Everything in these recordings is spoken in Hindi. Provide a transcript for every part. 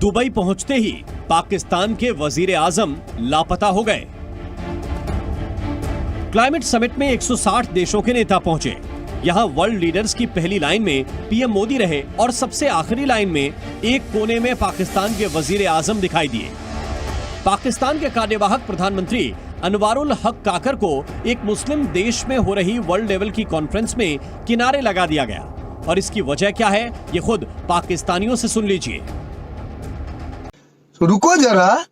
दुबई पहुंचते ही पाकिस्तान के वजीर आजम लापता हो गए। क्लाइमेट समिट में 160 देशों के नेता पहुंचे। यहां वर्ल्ड लीडर्स की पहली लाइन में पीएम मोदी रहे और सबसे आखिरी लाइन में एक कोने में पाकिस्तान के वजीर आजम दिखाई दिए। पाकिस्तान के कार्यवाहक प्रधानमंत्री अनवारुल हक काकर को एक मुस्लिम देश में हो रही वर्ल्ड लेवल की कॉन्फ्रेंस में किनारे लगा दिया गया, और इसकी वजह क्या है ये खुद पाकिस्तानियों से सुन लीजिए। रुको जरा,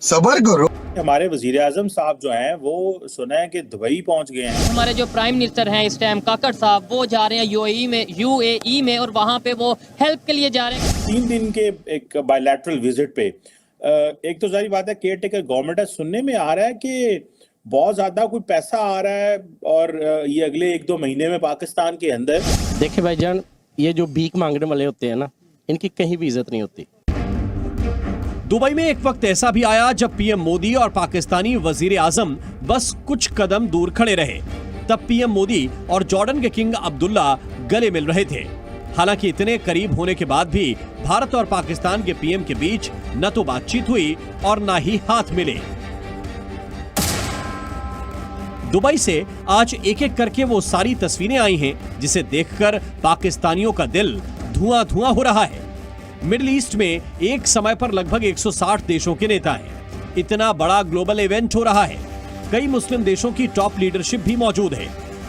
सब्र करो। हमारे वजीर आजम साहब जो हैं वो सुना है कि दुबई पहुंच गए हैं। हमारे जो प्राइम मिनिस्टर हैं इस टाइम काकड़ साहब, वो जा रहे हैं यूएई में और वहां पे वो हेल्प के लिए जा रहे हैं। 3 दिन के एक बायलैटरल विजिट पे एक तो जारी बात है केयर टेकर गवर्नमेंट है। सुनने में आ रहा है कि बहुत ज्यादा कोई पैसा आ रहा है और ये अगले 1-2 महीने में पाकिस्तान के अंदर। देखिए भाईजान, ये जो भीख मांगने वाले होते हैं ना, इनकी कहीं भी इज्जत नहीं होती। दुबई में एक वक्त ऐसा भी आया जब पीएम मोदी और पाकिस्तानी वजीर आजम बस कुछ कदम दूर खड़े रहे। तब पीएम मोदी और जॉर्डन के किंग अब्दुल्ला गले मिल रहे थे। हालांकि इतने करीब होने के बाद भी भारत और पाकिस्तान के पीएम के बीच न तो बातचीत हुई और न ही हाथ मिले। दुबई से आज एक एक करके वो सारी तस्वीरें आई हैं जिसे देखकर पाकिस्तानियों का दिल धुआं धुआं हो रहा है। मिडिल ईस्ट में एक समय पर लगभग 160 देशों के नेता हैं। इतना बड़ा ग्लोबल इवेंट हो रहा है। कई मुस्लिम देशों की टॉप लीडरशिप भी मौजूद है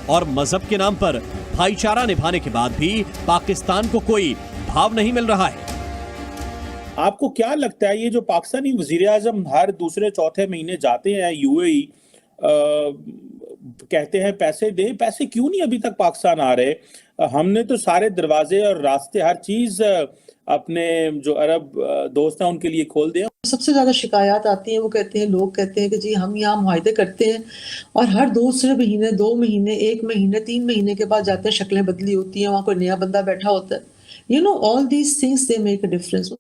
और मजहब के नाम पर भाईचारा निभाने के बाद भी पाकिस्तान को कोई भाव नहीं मिल रहा है। आपको क्या लगता है ये जो पाकिस्तानी वजीर आजम हर दूसरे चौथे महीने जाते हैं यूएई, कहते हैं पैसे दे, पैसे क्यों नहीं अभी तक पाकिस्तान आ रहे? हमने तो सारे दरवाजे और रास्ते हर चीज अपने जो अरब दोस्त हैं उनके लिए खोल दिया। सबसे ज्यादा शिकायत आती है, वो कहते हैं, लोग कहते हैं कि जी हम यहाँ मुआहदे करते हैं और हर दूसरे महीने, 2 महीने, 1 महीने, 3 महीने के बाद जाते हैं, शक्लें बदली होती हैं, वहाँ कोई नया बंदा बैठा होता है। You know all these things they make a difference.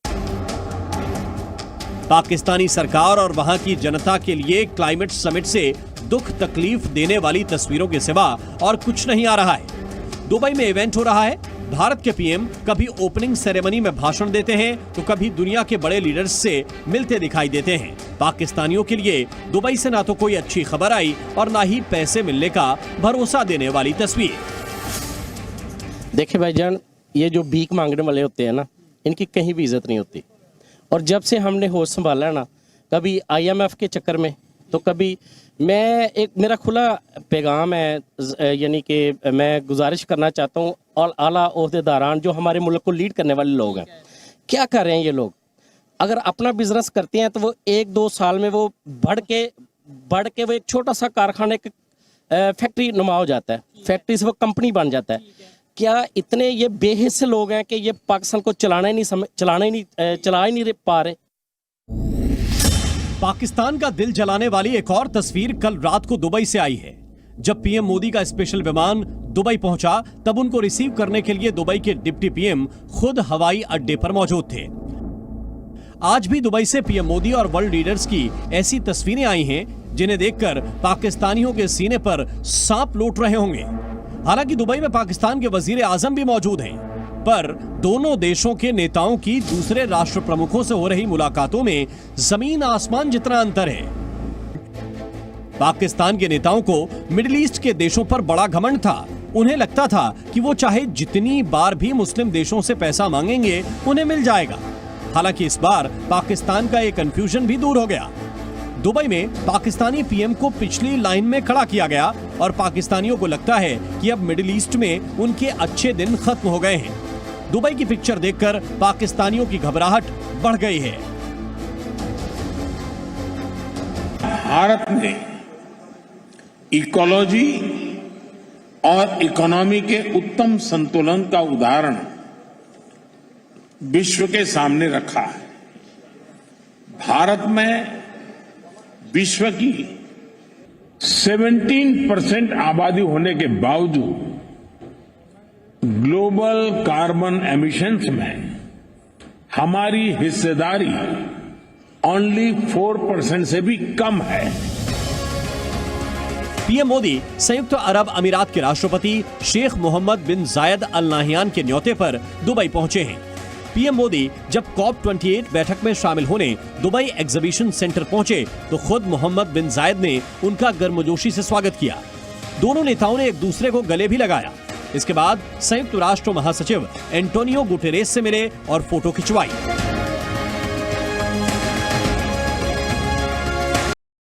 Pakistani सरकार और वहां की जनता के लिए क्लाइमेट समिट से दुख तकलीफ देने वाली तस्वीरों के सिवा और कुछ नहीं आ रहा है। दुबई में इवेंट हो रहा है। भारत के पीएम कभी ओपनिंग सेरेमनी में भाषण देते हैं तो कभी दुनिया के बड़े लीडर्स से मिलते दिखाई देते हैं। पाकिस्तानियों के लिए दुबई से ना तो कोई अच्छी खबर आई और ना ही पैसे मिलने का भरोसा देने वाली तस्वीर। देखिए भाईजान, ये जो भीख मांगने वाले होते हैं ना, इनकी कहीं भी इज्जत नहीं होती। और जब से हमने होश संभाला ना, कभी IMF के चक्कर में, तो कभी मेरा खुला पैगाम है, यानी कि मैं गुजारिश करना चाहता हूँ और आला ओहदेदारान जो हमारे मुल्क को लीड करने वाले लोग हैं, क्या कर रहे हैं ये लोग? अगर अपना बिजनेस करते हैं तो वो 1-2 साल में वो बढ़ के वो एक छोटा सा कारखाने फैक्ट्री नुमा हो जाता है, फैक्ट्री से वो कंपनी बन जाता है। क्या इतने ये बेहिस्से लोग हैं कि ये पाकिस्तान को चला ही नहीं पा रहे? पाकिस्तान का दिल जलाने वाली एक और तस्वीर कल रात को दुबई से आई है। जब पीएम मोदी का स्पेशल विमान दुबई पहुंचा तब उनको रिसीव करने के लिए दुबई के डिप्टी पीएम खुद हवाई अड्डे पर मौजूद थे। आज भी दुबई से पीएम मोदी और वर्ल्ड लीडर्स की ऐसी तस्वीरें आई हैं जिन्हें देखकर पाकिस्तानियों के सीने पर सांप लौट रहे होंगे। हालांकि दुबई में पाकिस्तान के वजीर आजम भी मौजूद हैं, पर दोनों देशों के नेताओं की दूसरे राष्ट्र प्रमुखों से हो रही मुलाकातों में जमीन आसमान जितना अंतर है। पाकिस्तान के नेताओं को मिडिल ईस्ट के देशों पर बड़ा घमंड था। उन्हें लगता था कि वो चाहे जितनी बार भी मुस्लिम देशों से पैसा मांगेंगे उन्हें मिल जाएगा। हालांकि इस बार पाकिस्तान का ये कंफ्यूजन भी दूर हो गया। दुबई में पाकिस्तानी पीएम को पिछली लाइन में खड़ा किया गया और पाकिस्तानियों को लगता है कि अब मिडिल ईस्ट में उनके अच्छे दिन खत्म हो गए हैं। दुबई की पिक्चर देखकर पाकिस्तानियों की घबराहट बढ़ गई है। भारत ने इकोलॉजी और इकोनॉमी के उत्तम संतुलन का उदाहरण विश्व के सामने रखा है। भारत में विश्व की 17% आबादी होने के बावजूद ग्लोबल कार्बन एमिशंस में हमारी हिस्सेदारी ओनली 4% से भी कम है। पीएम मोदी संयुक्त अरब अमीरात के राष्ट्रपति शेख मोहम्मद बिन जायद अल नाहियान के न्योते पर दुबई पहुंचे हैं। पीएम मोदी जब COP28 बैठक में शामिल होने दुबई एग्जीबिशन सेंटर पहुंचे तो खुद मोहम्मद बिन जायद ने उनका गर्मजोशी से स्वागत किया। दोनों नेताओं ने एक दूसरे को गले भी लगाया। इसके बाद संयुक्त राष्ट्र महासचिव एंटोनियो गुटेरेस से मिले और फोटो खिंचवाई।